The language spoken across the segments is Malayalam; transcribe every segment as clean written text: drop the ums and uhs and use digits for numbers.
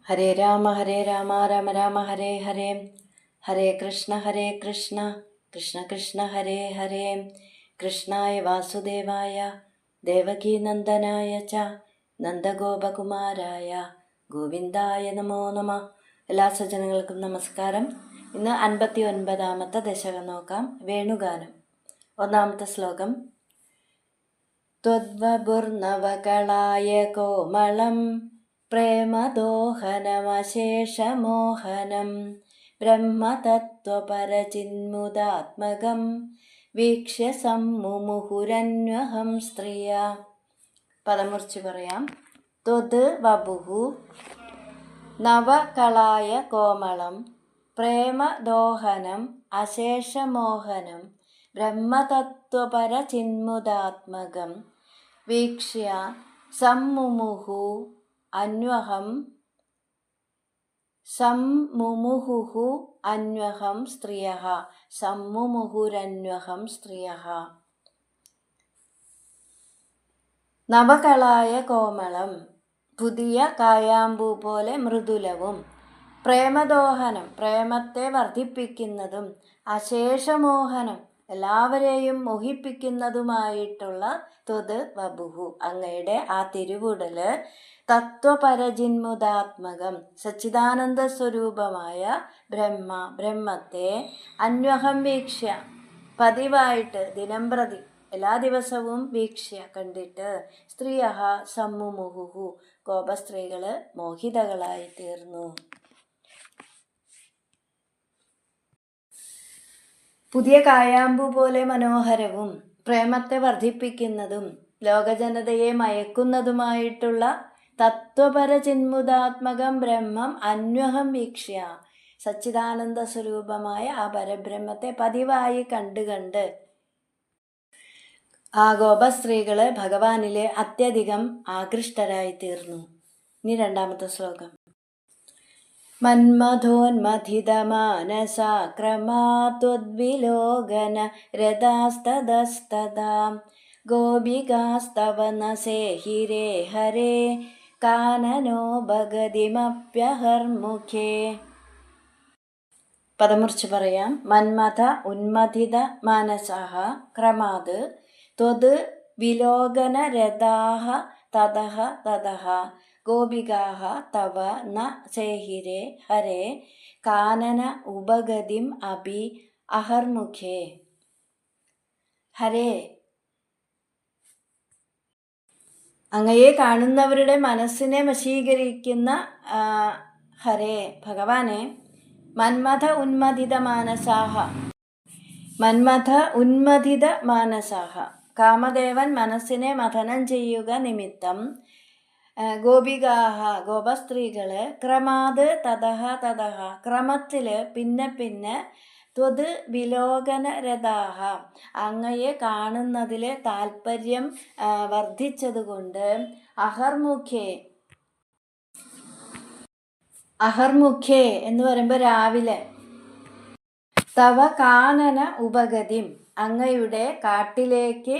ഹരേ രാമ രാമ രാമ ഹരേ ഹരേ. ഹരേ കൃഷ്ണ കൃഷ്ണ കൃഷ്ണ ഹരേ ഹരേ. കൃഷ്ണായ വാസുദേവായ ദേവകീനന്ദനായ ച നന്ദഗോപകുമാരായ ഗോവിന്ദായ നമോ നമ. എല്ലാ സജ്ജനങ്ങൾക്കും നമസ്കാരം. ഇന്ന് 59-ാമത്തെ ദശകം നോക്കാം. വേണുഗാനം. ഒന്നാമത്തെ ശ്ലോകം. ത്വദ്വപുർനവകളായ കോമളം പ്രേമദോഹനമശേഷമോഹനം ബ്രഹ്മതത്വപരചിന്മുദാത്മകം വീക്ഷ്യ സമ്മുമുഹുരന്വഹം സ്ത്രീയ. പദമുറിച്ച് പറയാം. ത്വത് വപുഹു നവകളായ കോമളം പ്രേമദോഹനം അശേഷമോഹനം ബ്രഹ്മതത്വപരചിന്മുദാത്മകം വീക്ഷ്യ സമ്മുമുഹു അന്വഹം സ്ത്രിയഃ. സമ്മുമുഹുരന്വഹം സ്ത്രിയഃ. നവകളായ കോമളം, പുതിയ കായാമ്പൂ പോലെ മൃദുലവും, പ്രേമദോഹനം പ്രേമത്തെ വർദ്ധിപ്പിക്കുന്നതും, അശേഷമോഹനം എല്ലാവരെയും മോഹിപ്പിക്കുന്നതുമായിട്ടുള്ള ത്വത് വപുഹു അങ്ങയുടെ ആ തിരുവുടല് തത്വപരജിന്മുദാത്മകം സച്ചിദാനന്ദ സ്വരൂപമായ ബ്രഹ്മത്തെ അന്വഹം വീക്ഷ്യ പതിവായിട്ട് ദിനംപ്രതി എല്ലാ ദിവസവും വീക്ഷ്യ കണ്ടിട്ട് സ്ത്രീയ സമ്മുമുഹുഹു ഗോപസ്ത്രീകള് മോഹിതകളായി തീർന്നു. പുതിയ കായാമ്പു പോലെ മനോഹരവും പ്രേമത്തെ വർദ്ധിപ്പിക്കുന്നതും ലോകജനതയെ മയക്കുന്നതുമായിട്ടുള്ള തത്വപരചിന്മുദാത്മകം ബ്രഹ്മം അന്വഹം വീക്ഷ്യ സച്ചിദാനന്ദ സ്വരൂപമായ ആ പരബ്രഹ്മത്തെ പതിവായി കണ്ട് ആ ഗോപസ്ത്രീകള് ഭഗവാനിലെ അത്യധികം ആകൃഷ്ടരായി തീർന്നു. ഇനി രണ്ടാമത്തെ ശ്ലോകം. മന്മഥോന്മഥിതമാനസാക്രമാത്വദ്വിലോകന രഥാസ്തദസ്തദാ ഗോപികാസ്തവ നസേഹിരേ ഹരേ കാനനോ ഭഗതിമപ്യഹർമുഖേ. പദമുറിച്ച് പറയാം. മന്മഥ ഉന്മഥിത മാനസാഃ ക്രമാത് ത്വത് വിലോകന രഥാഃ തതഃ ഗോപികാഃ തവ ന സേഹിരേ ഹരേ കാനന ഉപഗതിം അപി അഹർമുഖേ. ഹരേ, അങ്ങയെ കാണുന്നവരുടെ മനസ്സിനെ വശീകരിക്കുന്ന ഹരേ ഭഗവാനെ, മന്മഥ ഉന്മഥിത മാനസാഹ കാമദേവൻ മനസ്സിനെ മഥനം ചെയ്യുക നിമിത്തം ഗോപികാഹ ഗോപസ്ത്രീകള് ക്രമാത് തതഃ ക്രമത്തില് പിന്നെ ത്വത് വിലോകന രഥാഹ അങ്ങയെ കാണുന്നതിലെ താല്പര്യം വർദ്ധിച്ചതുകൊണ്ട് അഹർമുഖേ എന്ന് പറയുമ്പോൾ രാവിലെ തവ കാനന ഉപഗതിം അങ്ങയുടെ കാട്ടിലേക്ക്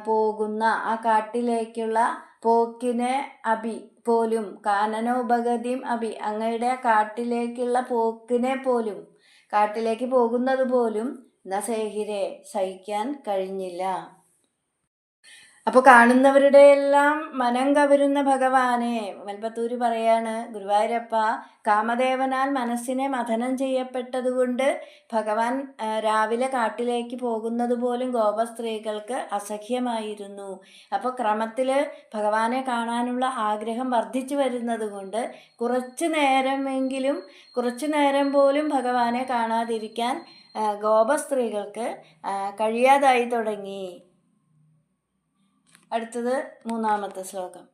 പോകുന്ന ആ കാട്ടിലേക്കുള്ള പോക്കിനെ അഭി പോലും കാനനോപഗതിം അഭി അങ്ങയുടെ കാട്ടിലേക്കുള്ള പോക്കിനെ പോലും കാട്ടിലേക്ക് പോകുന്നത് പോലും നസേഹിരെ സഹിക്കാൻ കഴിഞ്ഞില്ല. അപ്പോൾ കാണുന്നവരുടെ എല്ലാം മനം കവരുന്ന ഭഗവാനെ മൽപ്പത്തൂര് പറയാണ്, ഗുരുവായൂരപ്പ കാമദേവനാൽ മനസ്സിനെ മഥനം ചെയ്യപ്പെട്ടതുകൊണ്ട് ഭഗവാൻ രാവിലെ കാട്ടിലേക്ക് പോകുന്നത് പോലും ഗോപസ്ത്രീകൾക്ക് അസഹ്യമായിരുന്നു. അപ്പോൾ ക്രമത്തിൽ ഭഗവാനെ കാണാനുള്ള ആഗ്രഹം വർദ്ധിച്ചു വരുന്നത് കൊണ്ട് കുറച്ചു നേരം പോലും ഭഗവാനെ കാണാതിരിക്കാൻ ഗോപസ്ത്രീകൾക്ക് കഴിയാതായി തുടങ്ങി. അടുത്തത് മൂന്നാമത്തെ ശ്ലോകം.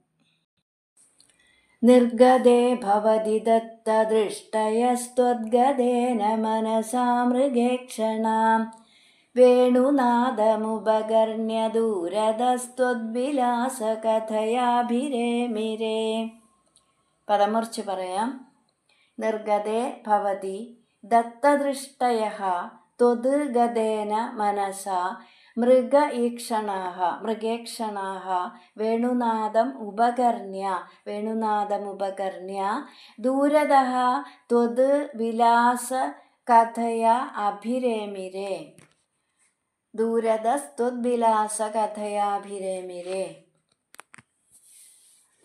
നിർഗതേ ഭവതി ദത്തദൃഷ്ടയസ്ത്വദ്ഗതേന മനസാ മൃഗേക്ഷണാം വേണുനാദമുപകർണ്യ ദൂരതസ്ത്വദ്വിലാസകഥയാഭിരേമിരേ. പദമുറിച്ച് പറയാം. നിർഗതേ ഭവതി ദത്തദൃഷ്ടയഃ ത്വദ്ഗതേന മനസാ മൃഗേക്ഷണാः വേണുനാദമുപകർണ്യ ദൂരതഃ ത്വത് വിലാസകഥയാ അഭിരേമിരേ.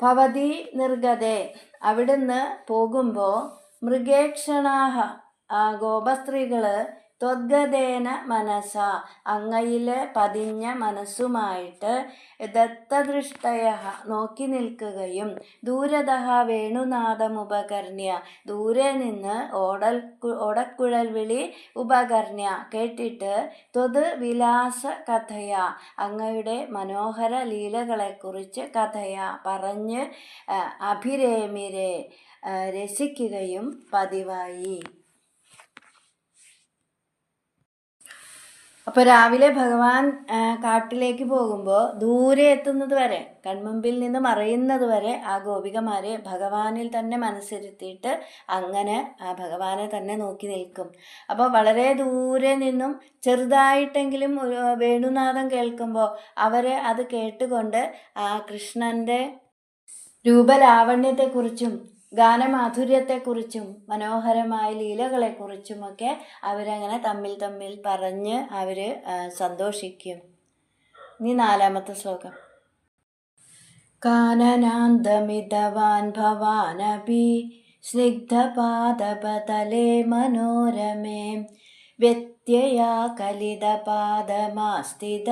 ഭവതി നിർഗതേ, അവിടുന്ന് പോകുമ്പോൾ മൃഗേക്ഷണാഹ ഗോപസ്ത്രീകള് ത്വദ്ഗതേന മനസ അങ്ങയിൽ പതിഞ്ഞ മനസ്സുമായിട്ട് ദത്തദൃഷ്ടയ നോക്കി നിൽക്കുകയും ദൂരതഃ വേണുനാദമുപകർണ്യ ദൂരെ നിന്ന് ഓടക്കുഴൽ വിളി ഉപകർണ്യ കേട്ടിട്ട് ത്വത് വിലാസ കഥയ അങ്ങയുടെ മനോഹര ലീലകളെക്കുറിച്ച് കഥയ പറഞ്ഞ് അഭിരേമിരെ രസിക്കുകയും പതിവായി. അപ്പോൾ രാവിലെ ഭഗവാൻ കാട്ടിലേക്ക് പോകുമ്പോൾ ദൂരെ എത്തുന്നത് വരെ, കൺമുമ്പിൽ നിന്ന് മറയുന്നത് വരെ ആ ഗോപികമാരെ ഭഗവാനിൽ തന്നെ മനസ്സിരുത്തിയിട്ട് അങ്ങനെ ആ ഭഗവാനെ തന്നെ നോക്കി നിൽക്കും. അപ്പോൾ വളരെ ദൂരെ നിന്നും ചെറുതായിട്ടെങ്കിലും വേണുനാദം കേൾക്കുമ്പോൾ അവർ അത് കേട്ടുകൊണ്ട് ആ കൃഷ്ണൻ്റെ രൂപലാവണ്യത്തെക്കുറിച്ചും ഗാനമാധുര്യത്തെക്കുറിച്ചും മനോഹരമായ ലീലകളെക്കുറിച്ചുമൊക്കെ അവരങ്ങനെ തമ്മിൽ പറഞ്ഞ് അവർ സന്തോഷിക്കും. ഇനി 4-ാമത്തെ ശ്ലോകം. കാനനാന്തമിതവാൻ ഭവാനപി സ്നിഗ്ധപാദപതലേ മനോരമേ വ്യത്യയാ കലിതപാദമാസ്ഥിത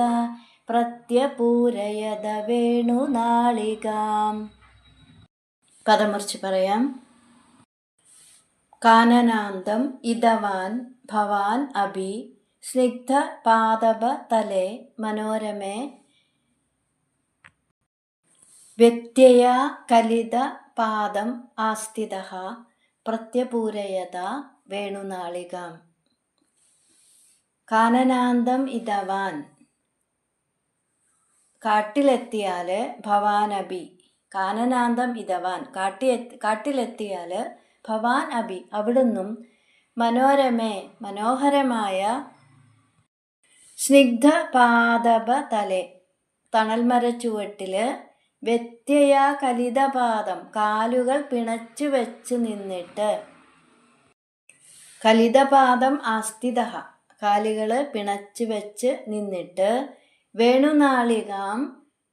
പ്രത്യപൂരയത വേണുനാളികാം. പദം മുറിച്ച് പറയാം. കാനനാന്തം ഇതവാൻ ഭവാൻ അഭി സ്നിഗ്ധ പാദപ തലേ മനോരമേ വ്യത്യയ കലിത പാദം ആസ്ഥിതഃ പ്രത്യപൂരയത വേണുനാളികാം. കാനനാന്തം ഇതവാൻ കാട്ടിലെത്തിയാൽ ഭവാൻ അഭി കാനനാന്തം ഇതവാൻ കാട്ടിലെത്തിയാൽ ഭവാൻ അഭി അവിടുന്നും മനോഹരമായ സ്നിഗ്ധ പാദപ തലേ തണൽമരച്ചുവട്ടിൽ വ്യത്യയ കലിതപാദം കാലുകൾ പിണച്ചു വെച്ച് നിന്നിട്ട് കലിതപാദം ആസ്ഥിത കാലുകൾ പിണച്ചു വെച്ച് നിന്നിട്ട് വേണുനാളികാം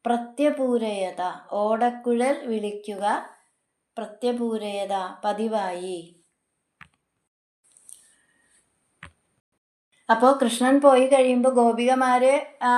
പ്രത്യപൂരയത ഓടക്കുഴൽ വിളിക്കുക പ്രത്യപൂരയത പതിവായി. അപ്പോൾ കൃഷ്ണൻ പോയി കഴിയുമ്പോൾ ഗോപികമാര് ആ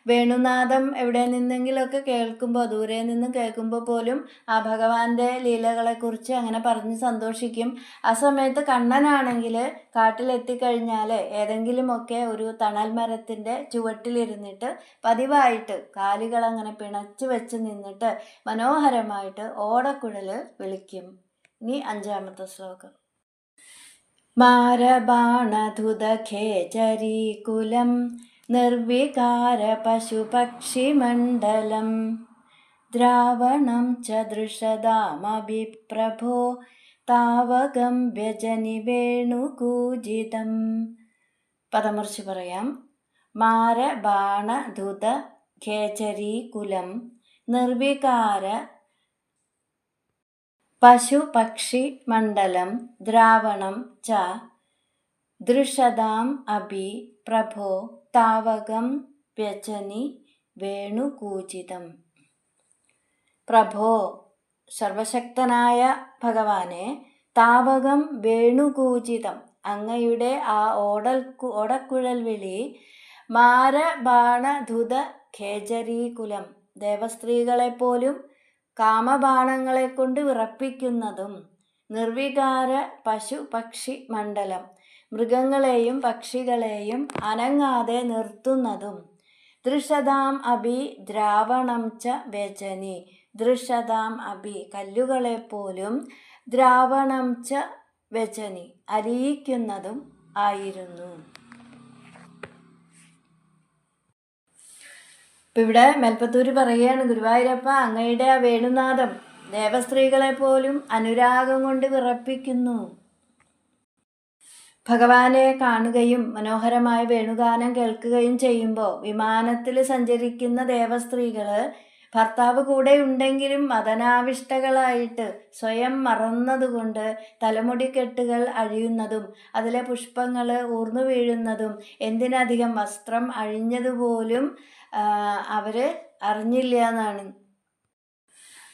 വേണുനാദം എവിടെ നിന്നെങ്കിലൊക്കെ കേൾക്കുമ്പോൾ ദൂരെ നിന്ന് കേൾക്കുമ്പോൾ പോലും ആ ഭഗവാന്റെ ലീലകളെക്കുറിച്ച് അങ്ങനെ പറഞ്ഞ് സന്തോഷിക്കും. ആ സമയത്ത് കണ്ണനാണെങ്കിൽ കാട്ടിലെത്തിക്കഴിഞ്ഞാൽ ഏതെങ്കിലുമൊക്കെ ഒരു തണൽ മരത്തിൻ്റെ ചുവട്ടിലിരുന്നിട്ട് പതിവായിട്ട് കാലുകളങ്ങനെ പിണച്ചു വെച്ച് നിന്നിട്ട് മനോഹരമായിട്ട് ഓടക്കുഴൽ വിളിക്കും. ഇനി 5-ാമത്തെ ശ്ലോകം. മാരബാണധുതഖേചരീകുലം നിർവികാര പശുപക്ഷിമണ്ഡലം ദ്രാവണം ച ദൃശതാമഭിപ്രഭോ താവകം വ്യജനി വേണുകൂജിതം. പദമുറിച്ച് പറയാം. മാരബാണധുതഖേചരീകുലം നിർവികാര പശുപക്ഷിമണ്ഡലം ദ്രാവണം ച ദൃശതാം അഭി പ്രഭോ താവകം വ്യജനി വേണുകൂജിതം. പ്രഭോ സർവശക്തനായ ഭഗവാനെ, താവകം വേണുകൂജിതം അങ്ങയുടെ ആ ഓടക്കുഴൽ വിളി മാരബാണധുത ഖേചരീകുലം ദേവസ്ത്രീകളെപ്പോലും കാമബാണങ്ങളെ കൊണ്ട് വിറപ്പിക്കുന്നതും നിർവികാര പശുപക്ഷി മണ്ഡലം മൃഗങ്ങളെയും പക്ഷികളെയും അനങ്ങാതെ നിർത്തുന്നതും ദൃശതാം അഭി ദ്രാവണം ച വ്യജനി ദൃശതാം അഭി കല്ലുകളെപ്പോലും ദ്രാവണം ച വ്യജനി അലിയിക്കുന്നതും ആയിരുന്നു. ഇപ്പം ഇവിടെ മേൽപ്പത്തൂര് പറയുകയാണ്, ഗുരുവായൂരപ്പ അങ്ങയുടെ ആ വേണുനാദം ദേവസ്ത്രീകളെ പോലും അനുരാഗം കൊണ്ട് വിറപ്പിക്കുന്നു. ഭഗവാനെ കാണുകയും മനോഹരമായ വേണുഗാനം കേൾക്കുകയും ചെയ്യുമ്പോൾ വിമാനത്തിൽ സഞ്ചരിക്കുന്ന ദേവസ്ത്രീകൾ ഭർത്താവ് കൂടെ ഉണ്ടെങ്കിലും മദനാവിഷ്ടകളായിട്ട് സ്വയം മറന്നതുകൊണ്ട് തലമുടിക്കെട്ടുകൾ അഴിയുന്നതും അതിലെ പുഷ്പങ്ങൾ ഊർന്നു വീഴുന്നതും എന്തിനധികം വസ്ത്രം അഴിഞ്ഞതുപോലും അവർ അറിഞ്ഞില്ല എന്നാണ്.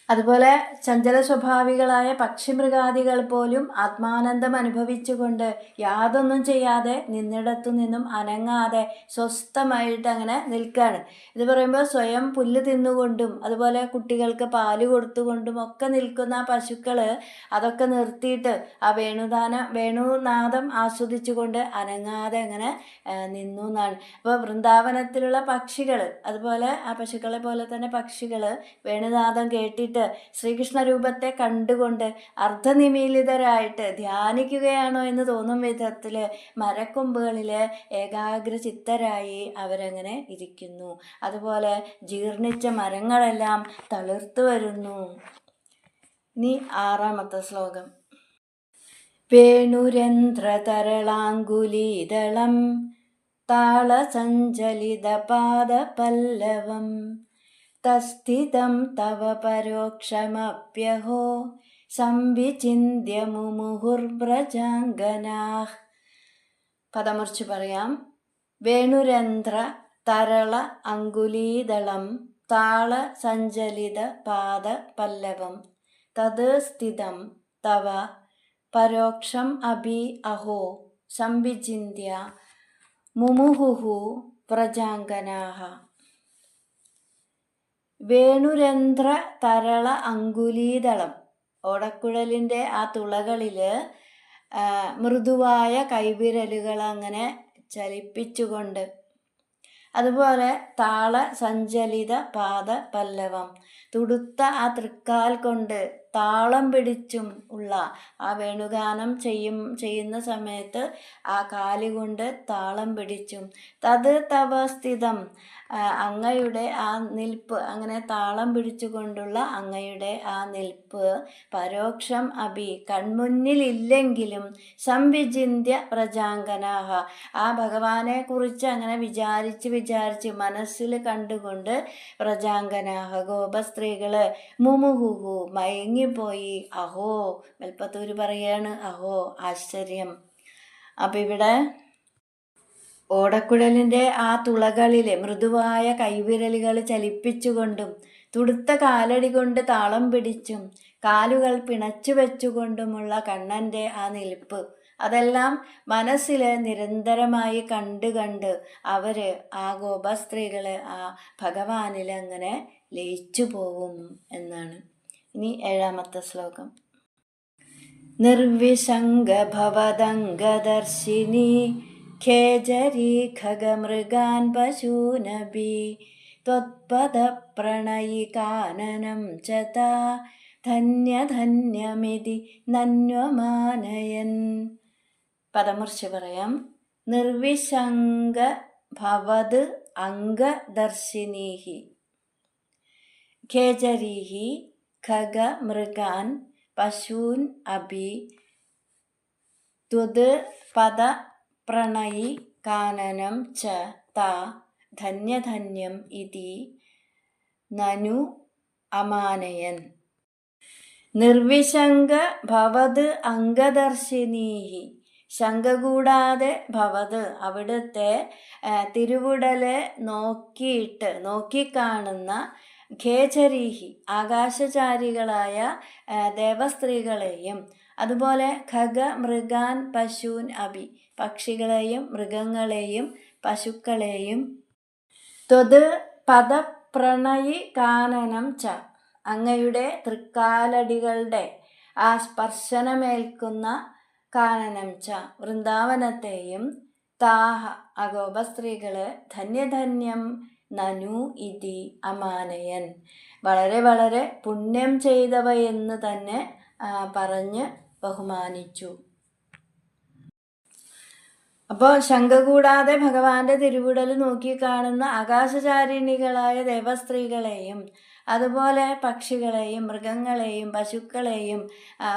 അതുപോലെ ചഞ്ചല സ്വഭാവികളായ പക്ഷിമൃഗാദികൾ പോലും ആത്മാനന്ദം അനുഭവിച്ചുകൊണ്ട് യാതൊന്നും ചെയ്യാതെ നിന്നിടത്തു നിന്നും അനങ്ങാതെ സ്വസ്ഥമായിട്ട് അങ്ങനെ നിൽക്കുകയാണ്. ഇത് പറയുമ്പോൾ സ്വയം പുല്ല് തിന്നുകൊണ്ടും അതുപോലെ കുട്ടികൾക്ക് പാല് കൊടുത്തുകൊണ്ടും ഒക്കെ നിൽക്കുന്ന ആ പശുക്കൾ അതൊക്കെ നിർത്തിയിട്ട് ആ വേണുനാദം ആസ്വദിച്ചുകൊണ്ട് അനങ്ങാതെ അങ്ങനെ നിന്നു എന്നാണ്. അപ്പോൾ വൃന്ദാവനത്തിലുള്ള പക്ഷികൾ അതുപോലെ ആ പശുക്കളെ പോലെ തന്നെ പക്ഷികൾ വേണുനാദം കേട്ടിട്ട് ശ്രീകൃഷ്ണ രൂപത്തെ കണ്ടുകൊണ്ട് അർദ്ധനിമീലിതരായിട്ട് ധ്യാനിക്കുകയാണോ എന്ന് തോന്നും വിധത്തിൽ മരക്കൊമ്പുകളിൽ ഏകാഗ്രചിത്തരായി അവരങ്ങനെ ഇരിക്കുന്നു. അതുപോലെ ജീർണിച്ച മരങ്ങളെല്ലാം തളിർത്തു വരുന്നു. ഇനി 6ാമത്തെ ശ്ലോകം. വേണുരന്ധ്രതരളാങ്കുലീദളം താളസഞ്ചലിതപാദപല്ലവം തസ്ഥിതം തവ പരോക്ഷമപ്യഹോ സംവിചിന്യ മുമുഹുർവ്രജാംഗനാഃ. പദമുറിച്ച് പറയാം. വേണുരന്ധ്ര തരള അങ്കുലീദളം താള സഞ്ചലിത പാദ പല്ലവം തത് സ്ഥിതം തവ പരോക്ഷം അഭി അഹോ സംവിചിന്യ മുമുഹുഹു വ്രജാംഗനാഃ. വേണുരന്ധ്ര തരള അങ്കുലീദളം ഓടക്കുഴലിൻ്റെ ആ തുളകളിൽ മൃദുവായ കൈവിരലുകൾ അങ്ങനെ ചലിപ്പിച്ചുകൊണ്ട്, അതുപോലെ താള സഞ്ചലിത പാദ പല്ലവം തുടുത്ത ആ തൃക്കാൽ കൊണ്ട് താളം പിടിച്ചും ഉള്ള ആ വേണുഗാനം ചെയ്യുന്ന സമയത്ത് ആ കാലുകൊണ്ട് താളം പിടിച്ചും തത് തവ സ്ഥിതം അങ്ങയുടെ ആ നിൽപ്പ്, അങ്ങനെ താളം പിടിച്ചുകൊണ്ടുള്ള അങ്ങയുടെ ആ നിൽപ്പ് പരോക്ഷം അഭി കൺമുന്നിലില്ലെങ്കിലും സംവിചിന്യ പ്രജാംഗനാഹ ആ ഭഗവാനെ കുറിച്ച് അങ്ങനെ വിചാരിച്ച് മനസ്സിൽ കണ്ടുകൊണ്ട് പ്രജാംഗനാഹ ഗോപസ്ത്രീകള് മുമുഹുഹു മയങ്ങിപ്പോയി. അഹോ വെൽപ്പത്തൂര് പറയാണ് അഹോ ആശ്ചര്യം. അപ്പം ഇവിടെ ഓടക്കുഴലിൻ്റെ ആ തുളകളിൽ മൃദുവായ കൈവിരലുകൾ ചലിപ്പിച്ചുകൊണ്ടും തുടുത്ത കാലടി കൊണ്ട് താളം പിടിച്ചും കാലുകൾ പിണച്ചു വെച്ചുകൊണ്ടുമുള്ള കണ്ണൻ്റെ ആ നിൽപ്പ് അതെല്ലാം മനസ്സിൽ നിരന്തരമായി കണ്ട് അവർ ആ ഗോപസ്ത്രീകൾ ആ ഭഗവാനിൽ അങ്ങനെ ലയിച്ചു പോവും എന്നാണ്. ഇനി 7ാമത്തെ ശ്ലോകം. നിർവിശങ്ക ഭവദംഗദർശിനി ഖേജരീ ഖഗമൃഗാൻ പശൂനഭി ത്വത്പദപ്രണയി കാനനം ചതാ ധന്യധന്യമിതി നന്വമാനയൻ. പദമുറിച്ച് പറയാം. നിർവിശങ്ക ഭവത് അംഗദർശിനീഹി ഖേജരീഹി ഖഗമൃഗാൻ പശൂൻ അഭി ത്വത് പദ പ്രണയി കാനനം ച താ ധന്യധന്യം ഇതി നനു അമാനയൻ. നിർവിശങ്ക ഭവത് അംഗദർശിനീഹി ശങ്ക കൂടാതെ ഭവത് അവിടുത്തെ തിരുവുടലെ നോക്കിക്കാണുന്ന ഖേചരീഹി ആകാശചാരികളായ ദേവസ്ത്രീകളെയും അതുപോലെ ഖഗ മൃഗാൻ പശൂൻ അഭി പക്ഷികളെയും മൃഗങ്ങളെയും പശുക്കളെയും ത്വത് പദപ്രണയി കാനനം ച അങ്ങയുടെ തൃക്കാലടികളുടെ ആ സ്പർശനമേൽക്കുന്ന കാനനം ച വൃന്ദാവനത്തെയും താഹ അഗോപസ്ത്രീകൾ ധന്യധന്യം നനു ഇതി അമാനയൻ വളരെ വളരെ പുണ്യം ചെയ്തവയെന്ന് തന്നെ പറഞ്ഞ് ബഹുമാനിച്ചു. അപ്പോൾ ശങ്ക കൂടാതെ ഭഗവാന്റെ തിരുവുടൽ നോക്കി കാണുന്ന ആകാശചാരിണികളായ ദേവസ്ത്രീകളെയും അതുപോലെ പക്ഷികളെയും മൃഗങ്ങളെയും പശുക്കളെയും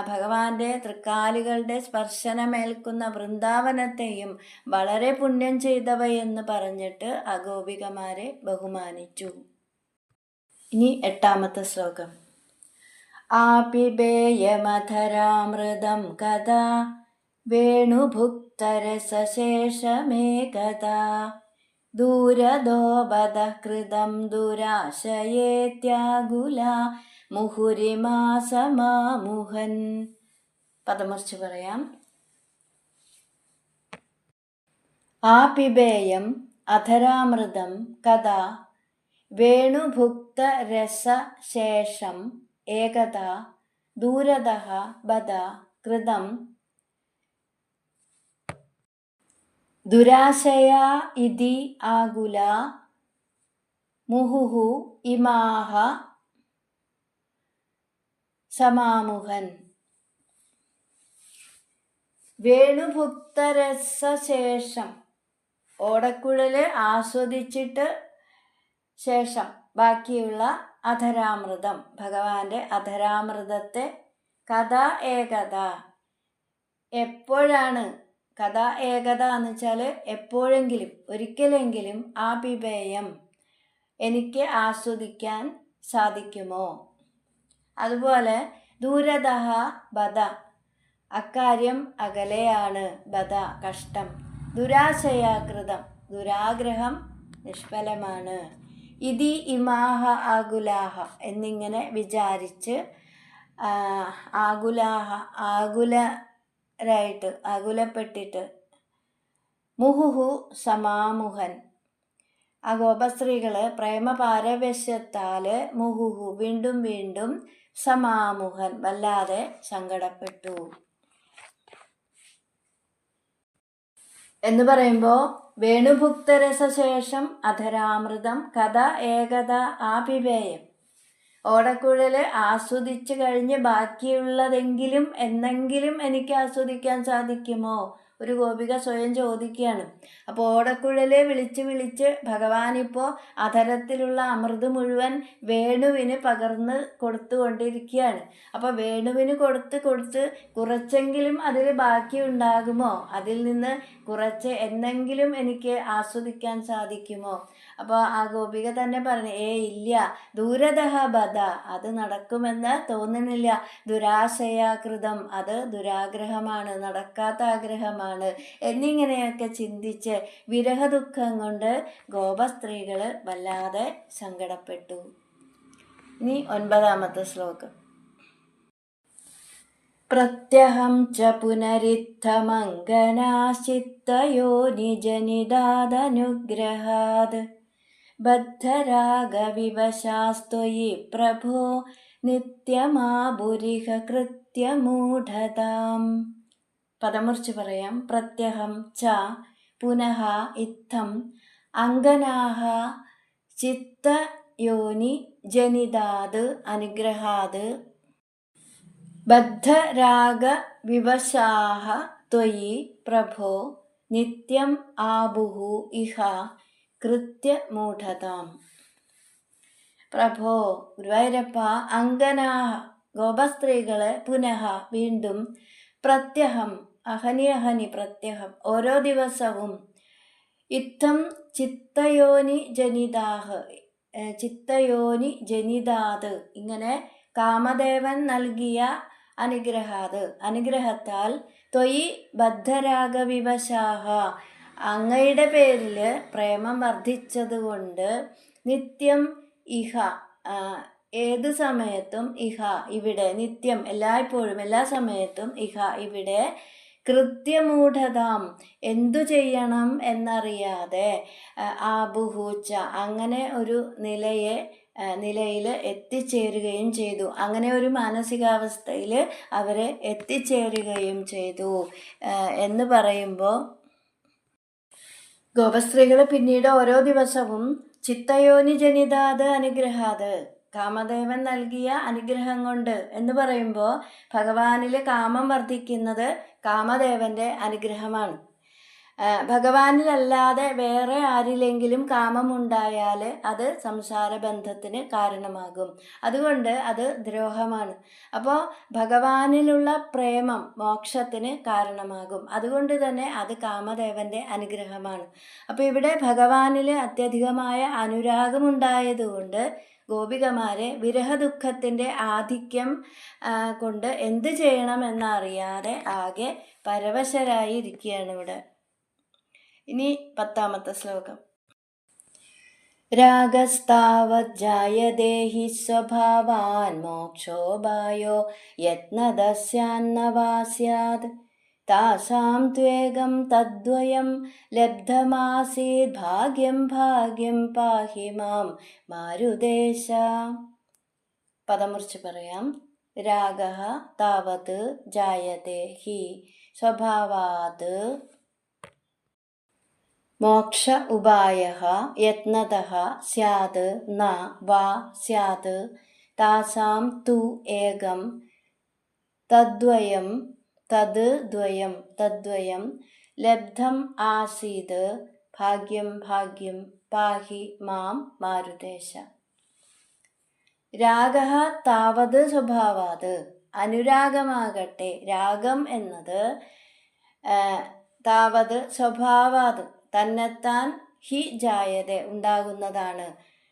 ഭഗവാന്റെ തൃക്കാലുകളുടെ സ്പർശനമേൽക്കുന്ന വൃന്ദാവനത്തെയും വളരെ പുണ്യം ചെയ്തവയെന്ന് പറഞ്ഞിട്ട് ആ ഗോപികമാരെ ബഹുമാനിച്ചു. ഇനി 8ാമത്തെ ശ്ലോകം. ആപിബേയമധരാമൃതം കഥാ വേണുഭുക്തരസശേഷമേകഥാ ദൂരദോ ബദഃ കൃതം ദുരാശയേത്യാകുലാ മുഹുരിമാസമാമുഹൻ. പദമർച്ച് പറയാം. ആപിബേയം അധരാമൃതം കഥാ വേണുഭുക്തരസശേഷം ഏകദാ ദൂരദഃ ബദ കൃതം ദുരാശയാ ഇതി ആകുലാ മുഹുഃ ഇമാഃ സമാമുഹൻ. വേണുഭുക്തരസശേഷം, ഓടക്കുഴല് ആസ്വദിച്ചിട്ട് ശേഷം ബാക്കിയുള്ള അധരാമൃതം, ഭഗവാന്റെ അധരാമൃതത്തെ കഥ ഏകത, എപ്പോഴാണ് കഥ ഏകത എന്ന് വെച്ചാൽ എപ്പോഴെങ്കിലും ഒരിക്കലെങ്കിലും ആ പിബേയം എനിക്ക് ആസ്വദിക്കാൻ സാധിക്കുമോ. അതുപോലെ ദൂരദഃ ബദ, അക്കാര്യം അകലെയാണ്, ബദ കഷ്ടം, ദുരാശയാകൃതം ദുരാഗ്രഹം നിഷ്ഫലമാണ്, ഇതി ഇമാഹ ആകുലാഹ എന്നിങ്ങനെ വിചാരിച്ച് ആകുലാഹ ആകുലരായിട്ട് ആകുലപ്പെട്ടിട്ട് മുഹുഹു സമാമുഹൻ, ആ ഗോപസ്ത്രീകൾ പ്രേമപാരവശ്യത്താൽ മുഹുഹു വീണ്ടും വീണ്ടും സമാമുഹൻ വല്ലാതെ സങ്കടപ്പെട്ടു എന്ന് പറയുമ്പോൾ വേണുഭുക്തരസശേഷം അധരാമൃതം കഥ ഏകത ആപിബേയം, ഓടക്കുഴല് ആസ്വദിച്ചു കഴിഞ്ഞ് ബാക്കിയുള്ളതെങ്കിലും എന്നെങ്കിലും എനിക്ക് ആസ്വദിക്കാൻ സാധിക്കുമോ, ഒരു ഗോപിക സ്വയം ചോദിക്കുകയാണ്. അപ്പോൾ ഓടക്കുഴല് വിളിച്ച് വിളിച്ച് ഭഗവാനിപ്പോൾ അധരത്തിലുള്ള അമൃത് മുഴുവൻ വേണുവിന് പകർന്ന് കൊടുത്തുകൊണ്ടിരിക്കുകയാണ്. അപ്പോൾ വേണുവിന് കൊടുത്ത് കുറച്ചെങ്കിലും അതിൽ ബാക്കി ഉണ്ടാകുമോ, അതിൽ നിന്ന് കുറച്ച് എന്നെങ്കിലും എനിക്ക് ആസ്വദിക്കാൻ സാധിക്കുമോ. അപ്പോൾ ആ ഗോപിക തന്നെ പറഞ്ഞു, ഇല്ല, ദൂരദഃ ബദ, അത് നടക്കുമെന്ന് തോന്നുന്നില്ല, ദുരാശയാകൃതം, അത് ദുരാഗ്രഹമാണ്, നടക്കാത്ത ആഗ്രഹമാണ് എന്നിങ്ങനെയൊക്കെ ചിന്തിച്ച് വിരഹദുഃഖം കൊണ്ട് ഗോപസ്ത്രീകൾ വല്ലാതെ സങ്കടപ്പെട്ടു. ഇനി 9ാമത്തെ ശ്ലോകം. പ്രത്യഹം ച പുനരിത്തമങ്കനാശ്ചിത്തയോനിജനിദാദനുഗ്രഹാദ് ബദ്ധരാഗവിവശാസ്ത്വയി പ്രഭോ നിത്യമാബുരിഹ കൃത്യമൂഢതാം. പദമുറിച്ച് പറയാം. പ്രത്യഹം ച പുനഃ ഇത്തം അങ്കനാഃ ചിത്തയോനി ജനിതാത് അനുഗ്രഹാത് ബദ്ധരാഗവിവശാഃ ത്വയി പ്രഭോ നിത്യം ആബുഃ ഇഹ കൃത്യമൂഢതാം. പ്രഭോ ഗുരുവായൂരപ്പ, അങ്കനാഃ ഗോപസ്ത്രീകള് പുനഃ വീണ്ടും പ്രത്യഹം അഹനി പ്രത്യഹം ഓരോ ദിവസവും ഇത്തം ചിത്തയോനി ജനിതാത് ഇങ്ങനെ കാമദേവൻ നൽകിയ അനുഗ്രഹത്താൽ ത്വയി ബദ്ധരാഗവിവശാഃ അങ്ങയുടെ പേരിൽ പ്രേമം വർദ്ധിച്ചതുകൊണ്ട് നിത്യം ഇഹ ഏത് സമയത്തും ഇഹ ഇവിടെ, നിത്യം എല്ലായ്പ്പോഴും എല്ലാ സമയത്തും ഇഹ ഇവിടെ കൃത്യമൂഢതാം എന്തു ചെയ്യണം എന്നറിയാതെ ആബുഹൂച്ച അങ്ങനെ ഒരു നിലയിൽ എത്തിച്ചേരുകയും ചെയ്തു. അങ്ങനെ ഒരു മാനസികാവസ്ഥയിൽ അവരെ എത്തിച്ചേരുകയും ചെയ്തു എന്ന് പറയുമ്പോൾ ഗോപസ്ത്രീകൾ പിന്നീട് ഓരോ ദിവസവും ചിത്തയോനി ജനിതാത് അനുഗ്രഹാത് കാമദേവൻ നൽകിയ അനുഗ്രഹം കൊണ്ട് എന്ന് പറയുമ്പോൾ ഭഗവാനിൽ കാമം വർദ്ധിക്കുന്നത് കാമദേവന്റെ അനുഗ്രഹമാണ്. ഭഗവാനിലല്ലാതെ വേറെ ആരിലെങ്കിലും കാമമുണ്ടായാൽ അത് സംസാര ബന്ധത്തിന് കാരണമാകും. അതുകൊണ്ട് അത് ദ്രോഹമാണ്. അപ്പോൾ ഭഗവാനിലുള്ള പ്രേമം മോക്ഷത്തിന് കാരണമാകും. അതുകൊണ്ട് തന്നെ അത് കാമദേവൻ്റെ അനുഗ്രഹമാണ്. അപ്പോൾ ഇവിടെ ഭഗവാനിൽ അത്യധികമായ അനുരാഗമുണ്ടായതുകൊണ്ട് ഗോപികമാരെ വിരഹദുഃഖത്തിൻ്റെ ആധിക്യം കൊണ്ട് എന്ത് ചെയ്യണമെന്നറിയാതെ ആകെ പരവശരായി ഇരിക്കുകയാണ് ഇവിടെ. ഇനി 10ാമത്തെ ശ്ലോകം. രാഗസ്താവജ്ജായതേ ഹി സ്വഭാവാൻ മോക്ഷോപായോ യത്നദസ്യാന്നവാ സ്യാദ് താസാം ത്വേകം തദ്വയം ലബ്ധമാസീത് ഭാഗ്യം ഭാഗ്യം പാഹി മാം മാരുദേശ. പദമുറിച്ച് പറയാം. രാഗഃ താവത് ജായതേ ഹി സ്വഭാവാത് മോക്ഷ ഉപായഃ യത്നതഃ സ്യാത് ന വാ സ്യാത് താസാം തു ഏകം തദ്വയം ലബ്ധം ആസീത് ഭാഗ്യം ഭാഗ്യം പാഹി മാം മാരുദേശ. രാഗഃ താവത് സ്വഭാവാത്, അനുരാഗമാകട്ടെ, രാഗം എന്നത് താവത് സ്വഭാവാത് തന്നെത്താൻ ഹി ജായതേ ഉണ്ടാകുന്നതാണ്.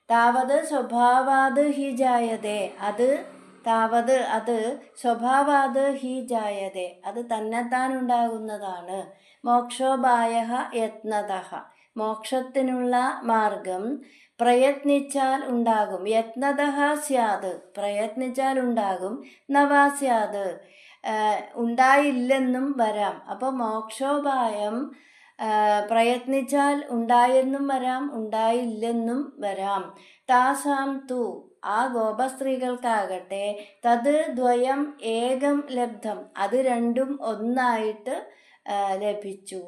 താവത് സ്വഭാവാത് ഹി ജായതേ, അത് താവത് അത് സ്വഭാവാത് ഹി ജായതേ അത് തന്നെത്താൻ ഉണ്ടാകുന്നതാണ്. മോക്ഷോപായഃ യത്നതഃ, മോക്ഷത്തിനുള്ള മാർഗം പ്രയത്നിച്ചാൽ ഉണ്ടാകും. യത്നതഃ സ്യാത്, പ്രയത്നിച്ചാൽ ഉണ്ടാകും. നവാ സ്യാത്, ഉണ്ടായില്ലെന്നും വരാം. അപ്പോൾ മോക്ഷോപായം പ്രയത്നിച്ചാൽ ഉണ്ടായെന്നും വരാം, ഉണ്ടായില്ലെന്നും വരാം. താസാം തു, ആ ഗോപസ്ത്രീകൾക്കാകട്ടെ, തത് ദ്വയം ഏകം ലബ്ധം, അത് രണ്ടും ഒന്നായിട്ട് ലഭിച്ചു.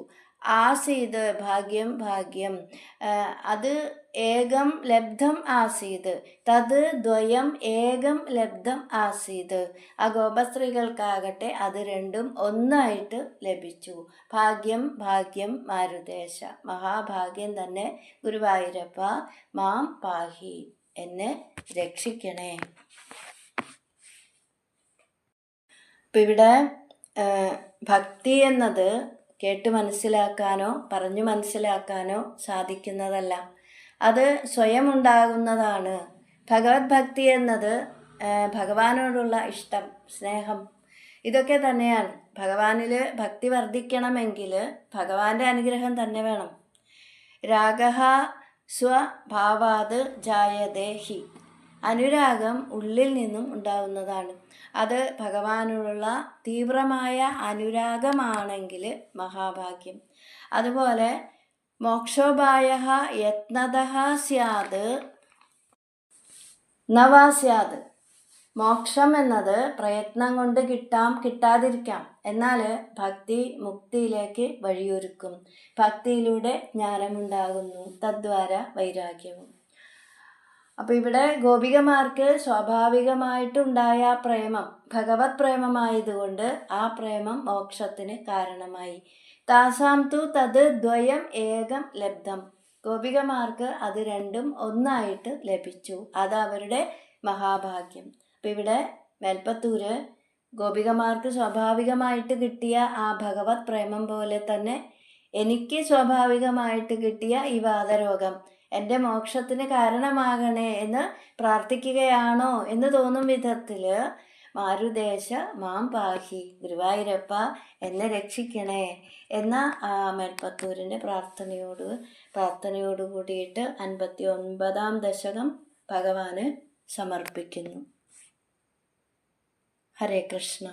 ആസീത്, ഭാഗ്യം ഭാഗ്യം, അത് ഏകം ലബ്ധം ആസീത്, തത് ദ്വയം ഏകം ലബ്ധം ആസീത്, ആ ഗോപസ്ത്രീകൾക്കാകട്ടെ അത് രണ്ടും ഒന്നായിട്ട് ലഭിച്ചു. ഭാഗ്യം ഭാഗ്യം മാരുദേശ, മഹാഭാഗ്യം തന്നെ ഗുരുവായൂരപ്പ, മാം പാഹി, എന്നെ രക്ഷിക്കണേ. ഇപ്പം ഇവിടെ ഭക്തി എന്നത് കേട്ട് മനസ്സിലാക്കാനോ പറഞ്ഞു മനസ്സിലാക്കാനോ സാധിക്കുന്നതല്ല, അത് സ്വയം ഉണ്ടാകുന്നതാണ്. ഭഗവത് ഭക്തി എന്നത് ഭഗവാനോടുള്ള ഇഷ്ടം, സ്നേഹം, ഇതൊക്കെ തന്നെയാണ്. ഭഗവാനിൽ ഭക്തി വർദ്ധിക്കണമെങ്കിൽ ഭഗവാന്റെ അനുഗ്രഹം തന്നെ വേണം. രാഗഃ സ്വഭാവാത് ജായതേ ഹി, അനുരാഗം ഉള്ളിൽ നിന്നും ഉണ്ടാകുന്നതാണ്. അത് ഭഗവാനോടുള്ള തീവ്രമായ അനുരാഗമാണെങ്കിൽ മഹാഭാഗ്യം. അതുപോലെ മോക്ഷോപായഃ യത്നതഃ സ്യാത് നവാ സ്യാത്, മോക്ഷം എന്നത് പ്രയത്നം കൊണ്ട് കിട്ടാം, കിട്ടാതിരിക്കാം. എന്നാൽ ഭക്തി മുക്തിയിലേക്ക് വഴിയൊരുക്കും. ഭക്തിയിലൂടെ ജ്ഞാനമുണ്ടാകുന്നു, തദ്വാര വൈരാഗ്യവും. അപ്പോൾ ഇവിടെ ഗോപികമാർക്ക് സ്വാഭാവികമായിട്ടുണ്ടായ പ്രേമം ഭഗവത് പ്രേമമായതുകൊണ്ട് ആ പ്രേമം മോക്ഷത്തിന് കാരണമായി. താസാം തു തത് ദ്വയം ഏകം ലബ്ധം, ഗോപികമാർക്ക് അത് രണ്ടും ഒന്നായിട്ട് ലഭിച്ചു. അത് അവരുടെ മഹാഭാഗ്യം. അപ്പം ഇവിടെ മേൽപ്പത്തൂര് ഗോപികമാർക്ക് സ്വാഭാവികമായിട്ട് കിട്ടിയ ആ ഭഗവത് പ്രേമം പോലെ തന്നെ എനിക്ക് സ്വാഭാവികമായിട്ട് കിട്ടിയ ഈ വാതരോഗം എൻ്റെ മോക്ഷത്തിന് കാരണമാകണേ എന്ന് പ്രാർത്ഥിക്കുകയാണോ എന്ന് തോന്നും വിധത്തിൽ മാരുദേശ മാം പാഹി, ഗുരുവായൂരപ്പ എന്നെ രക്ഷിക്കണേ എന്ന മേൽപ്പത്തൂരിൻ്റെ പ്രാർത്ഥനയോട് കൂടിയിട്ട് 59ാം ദശകം ഭഗവാന് സമർപ്പിക്കുന്നു. ഹരേ കൃഷ്ണ.